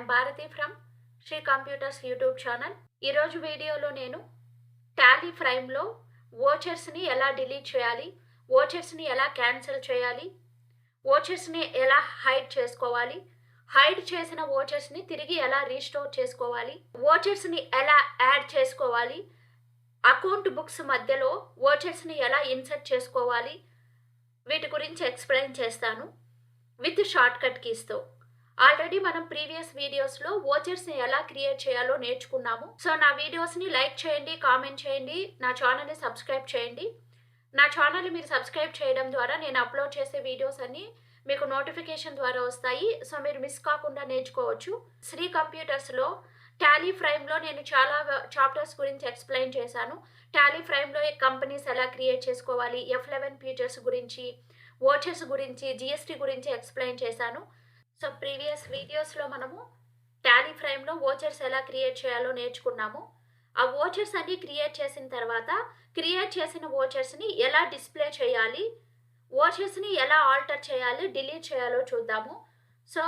I'm Bharathi from Sri computers YouTube channel. ఈరోజు వీడియోలో నేను టాలీ ప్రైమ్లో వోచర్స్ని ఎలా డిలీట్ చేయాలి, వోచర్స్ని ఎలా క్యాన్సిల్ చేయాలి, వోచర్స్ని ఎలా హైడ్ చేసుకోవాలి, హైడ్ చేసిన వోచర్స్ని తిరిగి ఎలా రీస్టోర్ చేసుకోవాలి, వోచర్స్ని ఎలా యాడ్ చేసుకోవాలి, అకౌంట్ బుక్స్ మధ్యలో వోచర్స్ని ఎలా ఇన్సర్ట్ చేసుకోవాలి, వీటి గురించి ఎక్స్ప్లెయిన్ చేస్తాను విత్ షార్ట్ కట్ కీస్తో. ఆల్రెడీ మనం ప్రీవియస్ వీడియోస్లో వోచర్స్ని ఎలా క్రియేట్ చేయాలో నేర్చుకున్నాము. సో నా వీడియోస్ని లైక్ చేయండి, కామెంట్ చేయండి, నా ఛానల్ని సబ్స్క్రైబ్ చేయండి. నా ఛానల్ని మీరు సబ్స్క్రైబ్ చేయడం ద్వారా నేను అప్లోడ్ చేసే వీడియోస్ అన్నీ మీకు నోటిఫికేషన్ ద్వారా వస్తాయి. సో మీరు మిస్ కాకుండా నేర్చుకోవచ్చు. శ్రీ కంప్యూటర్స్లో టాలీ ప్రైమ్లో నేను చాలా చాప్టర్స్ గురించి ఎక్స్ప్లెయిన్ చేశాను. టాలీ ప్రైమ్లో కంపెనీస్ ఎలా క్రియేట్ చేసుకోవాలి, F11 ఫీచర్స్ గురించి, వోచర్స్ గురించి, GST గురించి ఎక్స్ప్లెయిన్ చేశాను. సో ప్రీవియస్ వీడియోస్లో మనము టాలీ ప్రైమ్లో వోచర్స్ ఎలా క్రియేట్ చేయాలో నేర్చుకున్నాము. ఆ వోచర్స్ అన్ని క్రియేట్ చేసిన తర్వాత క్రియేట్ చేసిన వోచర్స్ని ఎలా డిస్ప్లే చేయాలి, వోచర్స్ని ఎలా ఆల్టర్ చేయాలి, డిలీట్ చేయాలో చూద్దాము. సో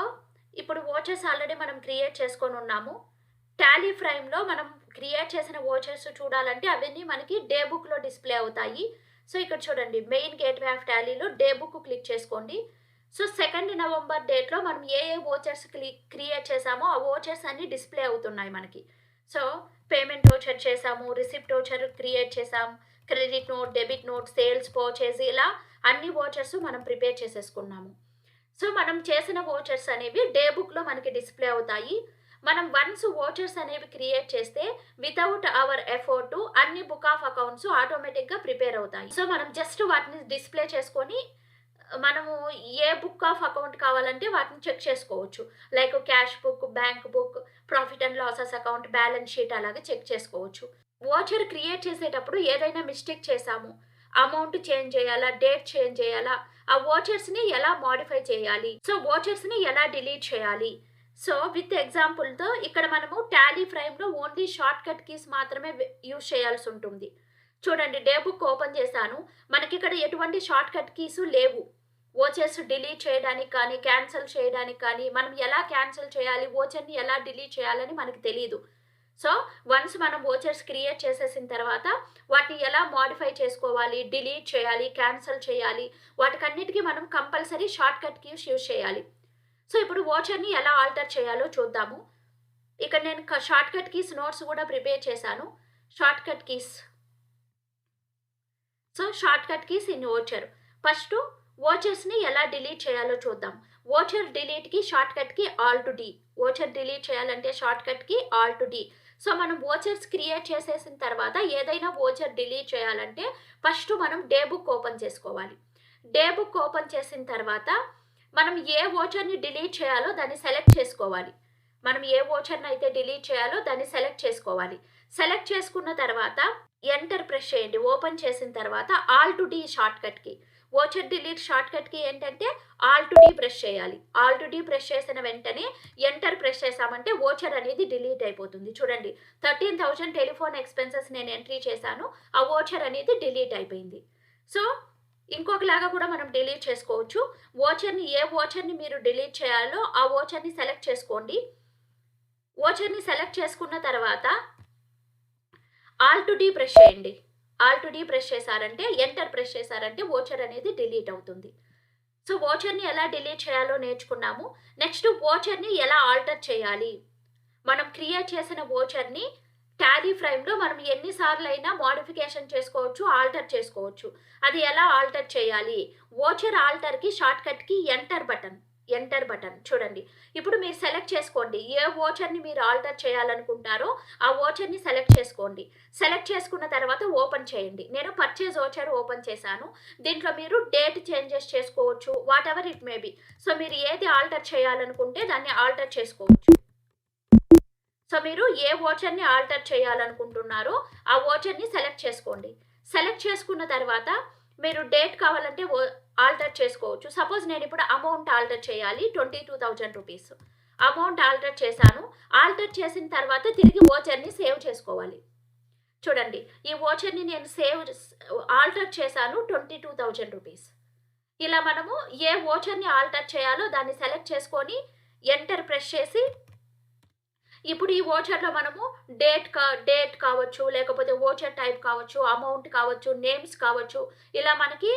ఇప్పుడు వోచర్స్ ఆల్రెడీ మనం క్రియేట్ చేసుకొని ఉన్నాము. టాలీ ప్రైమ్లో మనం క్రియేట్ చేసిన వోచర్స్ చూడాలంటే అవన్నీ మనకి డే బుక్లో డిస్ప్లే అవుతాయి. సో ఇక్కడ చూడండి, మెయిన్ గేట్వే ఆఫ్ టాలీలో డే బుక్ క్లిక్ చేసుకోండి. సో 2 నవంబర్ డేట్లో మనం ఏ వోచర్స్ క్రియేట్ చేసామో ఆ వోచర్స్ అన్ని డిస్ప్లే అవుతున్నాయి మనకి. సో పేమెంట్ వోచర్ చేసాము, రిసిప్ట్ వోచర్ క్రియేట్ చేసాం, credit note, debit note, sales, purchase, ఇలా అన్ని వోచర్స్ మనం ప్రిపేర్ చేసేసుకున్నాము. సో మనం చేసిన వోచర్స్ అనేవి డే బుక్లో మనకి డిస్ప్లే అవుతాయి. మనం వన్స్ వోచర్స్ అనేవి క్రియేట్ చేస్తే వితౌట్ అవర్ ఎఫర్ట్ అన్ని బుక్ ఆఫ్ అకౌంట్స్ ఆటోమేటిక్గా ప్రిపేర్ అవుతాయి. సో మనం జస్ట్ వాటిని డిస్ప్లే చేసుకొని మనము ఏ బుక్ ఆఫ్ అకౌంట్ కావాలంటే వాటిని చెక్ చేసుకోవచ్చు. Like cash book, bank book, profit and losses account, balance sheet అలాగే చెక్ చేసుకోవచ్చు. వోచర్ క్రియేట్ చేసేటప్పుడు ఏదైనా మిస్టేక్ చేసాము, అమౌంట్ చేంజ్ చేయాలా, డేట్ చేంజ్ చేయాలా, ఆ వోచర్స్ని ఎలా మోడిఫై చేయాలి, సో వోచర్స్ని ఎలా డిలీట్ చేయాలి. సో విత్ ఎగ్జాంపుల్తో ఇక్కడ మనము టాలీ ప్రైమ్లో ఓన్లీ షార్ట్ కట్ కీస్ మాత్రమే యూజ్ చేయాల్సి ఉంటుంది. చూడండి, డే బుక్ ఓపెన్ చేశాను, మనకి ఇక్కడ ఎటువంటి షార్ట్ కట్ కీస్ లేవు. వోచర్స్ డిలీట్ చేయడానికి కానీ, క్యాన్సిల్ చేయడానికి కానీ, మనం ఎలా క్యాన్సిల్ చేయాలి, వోచర్ని ఎలా డిలీట్ చేయాలని మనకు తెలియదు. సో వన్స్ మనం వోచర్స్ క్రియేట్ చేసేసిన తర్వాత వాటిని ఎలా మోడిఫై చేసుకోవాలి, డిలీట్ చేయాలి, క్యాన్సిల్ చేయాలి, వాటికన్నిటికీ మనం compulsory shortcut keys use చేయాలి. సో ఇప్పుడు వోచర్ని ఎలా ఆల్టర్ చేయాలో చూద్దాము. ఇక్కడ నేను షార్ట్ కట్ కీస్ నోట్స్ కూడా ప్రిపేర్ చేశాను. Shortcut keys, so shortcut keys in voucher. First వోచర్స్ని ఎలా డిలీట్ చేయాలో చూద్దాం. వోచర్ డిలీట్కి షార్ట్ కట్కి Alt D. వోచర్ డిలీట్ చేయాలంటే షార్ట్ కట్కి Alt D. సో మనం వోచర్స్ క్రియేట్ చేసేసిన తర్వాత ఏదైనా వోచర్ డిలీట్ చేయాలంటే ఫస్ట్ మనం డే బుక్ ఓపెన్ చేసుకోవాలి. డే బుక్ ఓపెన్ చేసిన తర్వాత మనం ఏ వోచర్ని డిలీట్ చేయాలో దాన్ని సెలెక్ట్ చేసుకోవాలి. మనం ఏ వోచర్ని అయితే డిలీట్ చేయాలో దాన్ని సెలెక్ట్ చేసుకోవాలి. సెలెక్ట్ చేసుకున్న తర్వాత ఎంటర్ ప్రెస్ చేయండి. ఓపెన్ చేసిన తర్వాత Alt D షార్ట్ కట్కి, వోచర్ డిలీట్ షార్ట్ కట్కి ఏంటంటే Alt D ప్రెస్ చేయాలి. Alt D ప్రెస్ చేసిన వెంటనే ఎంటర్ ప్రెస్ చేసామంటే వోచర్ అనేది డిలీట్ అయిపోతుంది. చూడండి, 13,000 టెలిఫోన్ ఎక్స్పెన్సెస్ నేను ఎంట్రీ చేశాను, ఆ వోచర్ అనేది డిలీట్ అయిపోయింది. సో ఇంకొకలాగా కూడా మనం డిలీట్ చేసుకోవచ్చు. వోచర్ని ఏ వోచర్ని మీరు డిలీట్ చేయాలో ఆ వోచర్ని సెలెక్ట్ చేసుకోండి. వోచర్ని సెలెక్ట్ చేసుకున్న తర్వాత Alt D ప్రెస్ చేయండి. Alt D ప్రెస్ చేశారంటే, ఎంటర్ ప్రెస్ చేశారంటే వోచర్ అనేది డిలీట్ అవుతుంది. సో వోచర్ని ఎలా డిలీట్ చేయాలో నేర్చుకున్నాము. నెక్స్ట్ వోచర్ని ఎలా ఆల్టర్ చేయాలి. మనం క్రియేట్ చేసిన వోచర్ని టాలీ ప్రైమ్లో మనం ఎన్నిసార్లు అయినా మోడిఫికేషన్ చేసుకోవచ్చు, ఆల్టర్ చేసుకోవచ్చు. అది ఎలా ఆల్టర్ చేయాలి, వోచర్ ఆల్టర్కి షార్ట్ కట్కి ఎంటర్ బటన్. చూడండి, ఇప్పుడు మీరు సెలెక్ట్ చేసుకోండి ఏ వోచర్ని మీరు ఆల్టర్ చేయాలనుకుంటారో ఆ వోచర్ని సెలెక్ట్ చేసుకోండి. సెలెక్ట్ చేసుకున్న తర్వాత ఓపెన్ చేయండి. నేను పర్చేజ్ వోచర్ ఓపెన్ చేశాను. దీంట్లో మీరు డేట్ చేంజెస్ చేసుకోవచ్చు, what ever it may be. So మీరు ఏది ఆల్టర్ చేయాలనుకుంటే దాన్ని ఆల్టర్ చేసుకోవచ్చు. సో మీరు ఏ వోచర్ని ఆల్టర్ చేయాలనుకుంటున్నారో ఆ వోచర్ని సెలెక్ట్ చేసుకోండి. సెలెక్ట్ చేసుకున్న తర్వాత మీరు డేట్ కావాలంటే ఆల్టర్ చేసుకోవచ్చు. సపోజ్ నేను ఇప్పుడు అమౌంట్ ఆల్టర్ చేయాలి, 22,000 రూపీస్ అమౌంట్ ఆల్టర్ చేశాను. ఆల్టర్ చేసిన తర్వాత తిరిగి వోచర్ని సేవ్ చేసుకోవాలి. చూడండి, ఈ వోచర్ని నేను ఆల్టర్ చేశాను 22,000 రూపీస్. ఇలా మనము ఏ వోచర్ని ఆల్టర్ చేయాలో దాన్ని సెలెక్ట్ చేసుకొని ఎంటర్ ప్రెస్ చేసి ఇప్పుడు ఈ ఓచర్లో మనము డేట్ కావచ్చు, లేకపోతే ఓచర్ టైప్ కావచ్చు, అమౌంట్ కావచ్చు, నేమ్స్ కావచ్చు, ఇలా మనకి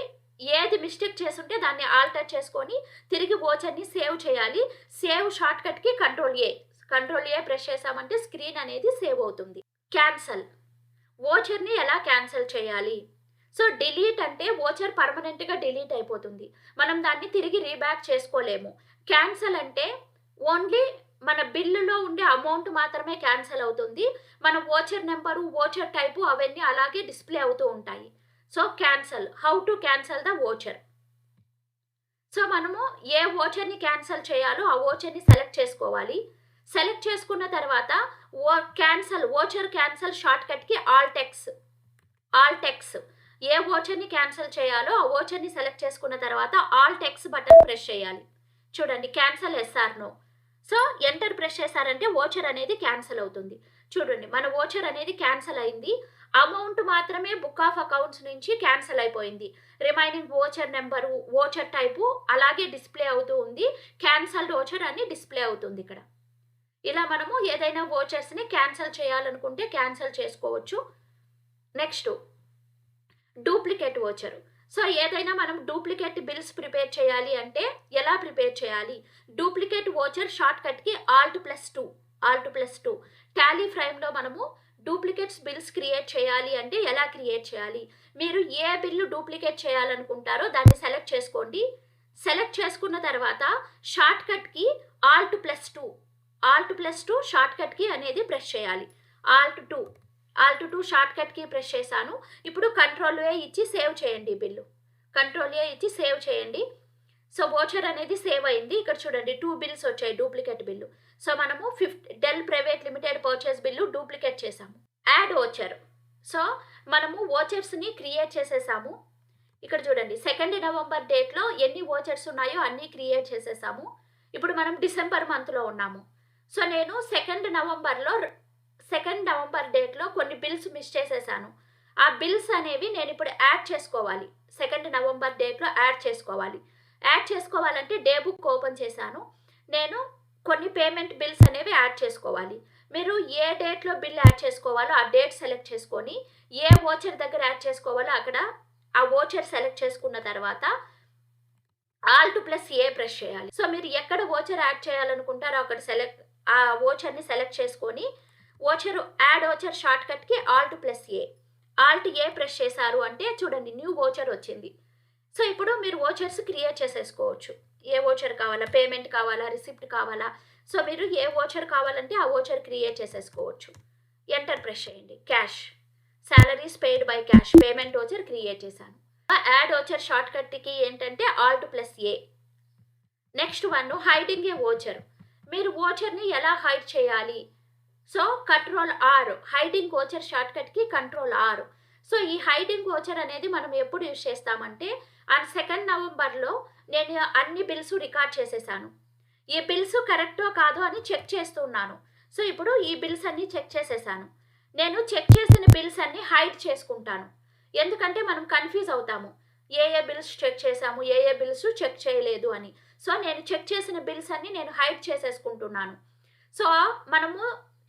ఏది మిస్టేక్ చేసుంటే దాన్ని ఆల్టర్ చేసుకొని తిరిగి ఓచర్ని సేవ్ చేయాలి. సేవ్ షార్ట్ కట్కి కంట్రోల్ ఏ ప్రెస్ చేసామంటే స్క్రీన్ అనేది సేవ్ అవుతుంది. క్యాన్సల్, ఓచర్ని ఎలా క్యాన్సల్ చేయాలి? సో డిలీట్ అంటే ఓచర్ పర్మనెంట్గా డిలీట్ అయిపోతుంది, మనం దాన్ని తిరిగి రీబ్యాక్ చేసుకోలేము. క్యాన్సల్ అంటే ఓన్లీ మన బిల్లులో ఉండే అమౌంట్ మాత్రమే క్యాన్సల్ అవుతుంది, మన ఓచర్ నెంబరు, ఓచర్ టైపు అవన్నీ అలాగే డిస్ప్లే అవుతూ ఉంటాయి. So cancel, how to cancel the voucher. So మనము ఏ ఓచర్ని క్యాన్సల్ చేయాలో ఆ ఓచర్ని సెలెక్ట్ చేసుకోవాలి. సెలెక్ట్ చేసుకున్న తర్వాత ఓచర్ క్యాన్సల్ షార్ట్ కట్కి ఆల్ట్ ఎక్స్ ఏ ఓచర్ని క్యాన్సల్ చేయాలో ఆ ఓచర్ని సెలెక్ట్ చేసుకున్న తర్వాత ఆల్ట్ ఎక్స్ బటన్ ప్రెస్ చేయాలి. చూడండి, cancel yes or no. So enter press చేశారంటే ఓచర్ అనేది క్యాన్సల్ అవుతుంది. చూడండి, మన ఓచర్ అనేది క్యాన్సల్ అయింది, అమౌంట్ మాత్రమే బుక్ ఆఫ్ అకౌంట్స్ నుంచి క్యాన్సల్ అయిపోయింది. Remaining voucher number, voucher type అలాగే డిస్ప్లే అవుతూ ఉంది, క్యాన్సల్డ్ ఓచర్ అని డిస్ప్లే అవుతుంది ఇక్కడ. ఇలా మనము ఏదైనా ఓచర్స్ని క్యాన్సల్ చేయాలనుకుంటే క్యాన్సల్ చేసుకోవచ్చు. Next duplicate voucher. సో ఏదైనా మనం డూప్లికేట్ బిల్స్ ప్రిపేర్ చేయాలి అంటే ఎలా ప్రిపేర్ చేయాలి? డూప్లికేట్ ఓచర్ షార్ట్ కట్కి Alt+2. టాలీ ఫ్రైమ్లో మనము డూప్లికేట్స్ బిల్స్ క్రియేట్ చేయాలి అంటే ఎలా క్రియేట్ చేయాలి? మీరు ఏ బిల్లు డూప్లికేట్ చేయాలనుకుంటారో దాన్ని సెలెక్ట్ చేసుకోండి. సెలెక్ట్ చేసుకున్న తర్వాత షార్ట్ కట్కి Alt+2 షార్ట్ కట్కి అనేది ప్రెస్ చేయాలి. Alt2 షార్ట్ కట్కి ప్రెస్ చేశాను. ఇప్పుడు కంట్రోల్ ఏ ఇచ్చి సేవ్ చేయండి బిల్లు. సేవ్ చేయండి. సో ఓచర్ అనేది సేవ్ అయింది. ఇక్కడ చూడండి 2 బిల్స్ వచ్చాయి డూప్లికేట్ బిల్లు. సో మనము Dell private limited purchase bill duplicate చేసాము. Add voucher. సో మనము ఓచర్స్ని క్రియేట్ చేసేసాము. ఇక్కడ చూడండి, 2 నవంబర్ డేట్లో ఎన్ని ఓచర్స్ ఉన్నాయో అన్నీ క్రియేట్ చేసేసాము. ఇప్పుడు మనం డిసెంబర్ మంత్లో ఉన్నాము. సో నేను 2 నవంబర్ డేట్లో కొన్ని బిల్స్ మిస్ చేసేసాను. ఆ బిల్స్ అనేవి నేను ఇప్పుడు యాడ్ చేసుకోవాలి. 2 నవంబర్ డేట్లో యాడ్ చేసుకోవాలంటే డే బుక్ ఓపెన్ చేశాను. నేను కొన్ని పేమెంట్ బిల్స్ అనేవి యాడ్ చేసుకోవాలి. మీరు ఏ డేట్లో బిల్ యాడ్ చేసుకోవాలో ఆ డేట్ సెలెక్ట్ చేసుకొని ఏ ఓచర్ దగ్గర యాడ్ చేసుకోవాలో అక్కడ ఆ ఓచర్ సెలెక్ట్ చేసుకున్న తర్వాత Alt+A ప్రెస్ చేయాలి. సో మీరు ఎక్కడ ఓచర్ యాడ్ చేయాలనుకుంటారో అక్కడ ఆ ఓచర్ని సెలెక్ట్ చేసుకొని యాడ్ ఓచర్ షార్ట్ కట్కి Alt+A ప్రెస్ చేశారు అంటే చూడండి న్యూ ఓచర్ వచ్చింది. సో ఇప్పుడు మీరు ఓచర్స్ క్రియేట్ చేసేసుకోవచ్చు. ఏ ఓచర్ కావాలా, పేమెంట్ కావాలా, రిసిప్ట్ కావాలా, సో మీరు ఏ ఓచర్ కావాలంటే ఆ ఓచర్ క్రియేట్ చేసేసుకోవచ్చు. ఎంటర్ ప్రెస్ చేయండి. Cash, salaries paid by cash, payment voucher create చేశాను. యాడ్ ఓచర్ షార్ట్ కట్కి ఏంటంటే Alt+A. Next one hiding a voucher. మీరు ఓచర్ని ఎలా హైడ్ చేయాలి? సో Ctrl+R, హైడింగ్ ఓచర్ షార్ట్ కట్కి Ctrl+R. సో ఈ హైడింగ్ ఓచర్ అనేది మనం ఎప్పుడు యూజ్ చేస్తామంటే 2 నవంబర్లో నేను అన్ని బిల్స్ రికార్డ్ చేసేసాను. ఈ బిల్స్ కరెక్టో కాదో అని చెక్ చేస్తున్నాను. సో ఇప్పుడు ఈ బిల్స్ అన్ని చెక్ చేసేసాను. నేను చెక్ చేసిన బిల్స్ అన్ని హైడ్ చేసుకుంటాను, ఎందుకంటే మనం కన్ఫ్యూజ్ అవుతాము ఏ బిల్స్ చెక్ చేసాము, ఏ బిల్స్ చెక్ చేయలేదు అని. సో నేను చెక్ చేసిన బిల్స్ అన్ని నేను హైడ్ చేసేసుకుంటున్నాను. సో మనము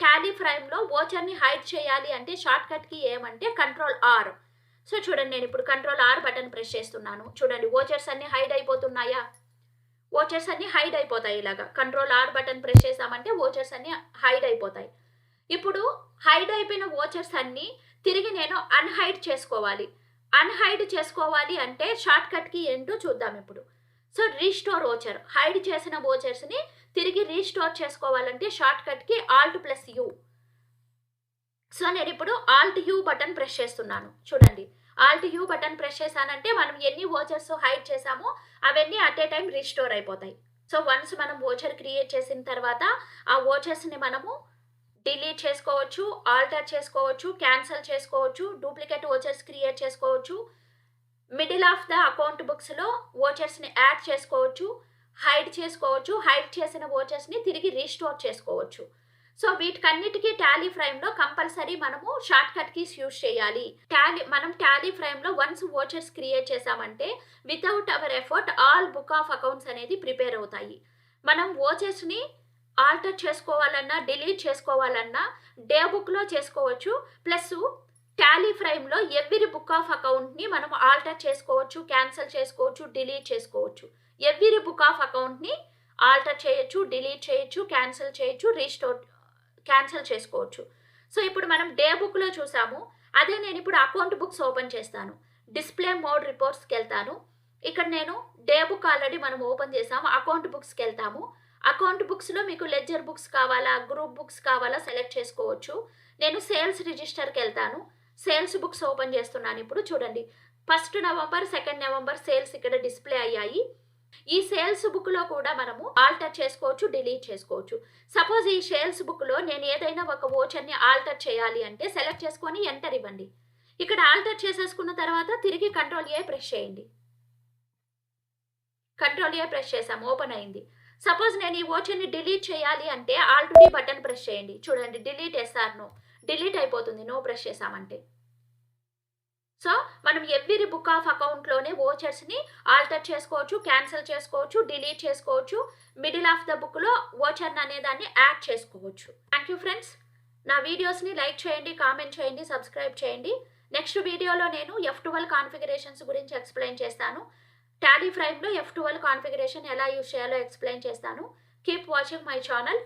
టాలీ ఫ్రైమ్లో ఓచర్ని హైడ్ చేయాలి అంటే షార్ట్ కట్కి ఏమంటే Ctrl+R. సో చూడండి, నేను ఇప్పుడు Ctrl+R బటన్ ప్రెస్ చేస్తున్నాను. చూడండి ఓచర్స్ అన్ని హైడ్ అయిపోతున్నాయా? ఓచర్స్ అన్ని హైడ్ అయిపోతాయి. ఇలాగా Ctrl+R బటన్ ప్రెస్ చేసామంటే ఓచర్స్ అన్ని హైడ్ అయిపోతాయి. ఇప్పుడు హైడ్ అయిపోయిన ఓచర్స్ అన్ని తిరిగి నేను అన్హైడ్ చేసుకోవాలి అంటే షార్ట్ కట్కి ఏంటో చూద్దాం ఇప్పుడు. సో రీస్టోర్ ఓచర్, హైడ్ చేసిన ఓచర్స్ని తిరిగి రీస్టోర్ చేసుకోవాలంటే షార్ట్ కట్కి Alt+U. సో నేను ఇప్పుడు Alt+U బటన్ ప్రెస్ చేస్తున్నాను. చూడండి, Alt+U బటన్ ప్రెస్ చేశానంటే మనం ఎన్ని ఓచర్స్ హైడ్ చేసామో అవన్నీ అట్ ఏ టైం రీస్టోర్ అయిపోతాయి. సో వన్స్ మనం ఓచర్ క్రియేట్ చేసిన తర్వాత ఆ ఓచర్స్ని మనము డిలీట్ చేసుకోవచ్చు, ఆల్టర్ చేసుకోవచ్చు, క్యాన్సిల్ చేసుకోవచ్చు, డూప్లికేట్ ఓచర్స్ క్రియేట్ చేసుకోవచ్చు, మిడిల్ ఆఫ్ ద అకౌంట్ బుక్స్లో ఓచర్స్ని యాడ్ చేసుకోవచ్చు, హైడ్ చేసిన ఓచర్స్ని తిరిగి రీస్టోర్ చేసుకోవచ్చు. సో వీటికన్నిటికీ టాలీ ఫ్రైమ్లో కంపల్సరీ మనము షార్ట్ కట్ కీస్ యూజ్ చేయాలి. మనం టాలీ ఫ్రైమ్లో వన్స్ ఓచర్స్ క్రియేట్ చేసామంటే without our effort all book of accounts అనేది ప్రిపేర్ అవుతాయి. మనం ఓచర్స్ని ఆల్టర్ చేసుకోవాలన్నా డిలీట్ చేసుకోవాలన్నా డే బుక్లో చేసుకోవచ్చు. ప్లస్ టాలీ ఫ్రైమ్లో ఎవ్రీ బుక్ ఆఫ్ అకౌంట్ని మనం ఆల్టర్ చేసుకోవచ్చు, క్యాన్సిల్ చేసుకోవచ్చు, డిలీట్ చేసుకోవచ్చు. ఎవ్రీ బుక్ ఆఫ్ అకౌంట్ని ఆల్టర్ చేయొచ్చు, డిలీట్ చేయొచ్చు, క్యాన్సిల్ చేసుకోవచ్చు. సో ఇప్పుడు మనం డే బుక్లో చూసాము. అదే నేను ఇప్పుడు అకౌంట్ బుక్స్ ఓపెన్ చేస్తాను. డిస్ప్లే మోడ్ రిపోర్ట్స్కి వెళ్తాను. ఇక్కడ నేను డే బుక్ ఆల్రెడీ మనం ఓపెన్ చేసాము. అకౌంట్ బుక్స్కి వెళ్తాము. అకౌంట్ బుక్స్లో మీకు లెడ్జర్ బుక్స్ కావాలా, గ్రూప్ బుక్స్ కావాలా సెలెక్ట్ చేసుకోవచ్చు. నేను సేల్స్ రిజిస్టర్కి వెళ్తాను. సేల్స్ బుక్స్ ఓపెన్ చేస్తున్నాను. ఇప్పుడు చూడండి, 1 నవంబర్ 2 నవంబర్ సేల్స్ ఇక్కడ డిస్ప్లే అయ్యాయి. ఈ సేల్స్ బుక్లో కూడా మనము ఆల్టర్ చేసుకోవచ్చు, డిలీట్ చేసుకోవచ్చు. సపోజ్ ఈ సేల్స్ బుక్లో నేను ఏదైనా ఒక వోచర్ని ఆల్టర్ చేయాలి అంటే సెలెక్ట్ చేసుకొని ఎంటర్ ఇవ్వండి. ఇక్కడ ఆల్టర్ చేసేసుకున్న తర్వాత తిరిగి Ctrl+A ప్రెస్ చేయండి. Ctrl+A ప్రెస్ చేసాము, ఓపెన్ అయింది. సపోజ్ నేను ఈ వోచర్ని డిలీట్ చేయాలి అంటే Alt+D బటన్ ప్రెస్ చేయండి. చూడండి, డిలీట్ ఎస్ఆర్ నో, డిలీట్ అయిపోతుంది నో ప్రెస్ చేసామంటే. సో మనం ఎవ్రీ బుక్ ఆఫ్ అకౌంట్లోనే వోచర్స్ని ఆల్టర్ చేసుకోవచ్చు, క్యాన్సిల్ చేసుకోవచ్చు, డిలీట్ చేసుకోవచ్చు. మిడిల్ ఆఫ్ ద బుక్లో వోచర్ అనే దాన్ని యాడ్ చేసుకోవచ్చు. Thank you friends. నా వీడియోస్ని లైక్ చేయండి, కామెంట్ చేయండి, సబ్స్క్రైబ్ చేయండి. నెక్స్ట్ వీడియోలో నేను F12 కాన్ఫిగరేషన్స్ గురించి ఎక్స్ప్లెయిన్ చేస్తాను. టాలీ ఫ్రైమ్లో F12 కాన్ఫిగరేషన్ ఎలా యూజ్ చేయాలో ఎక్స్ప్లెయిన్ చేస్తాను. Keep watching my channel.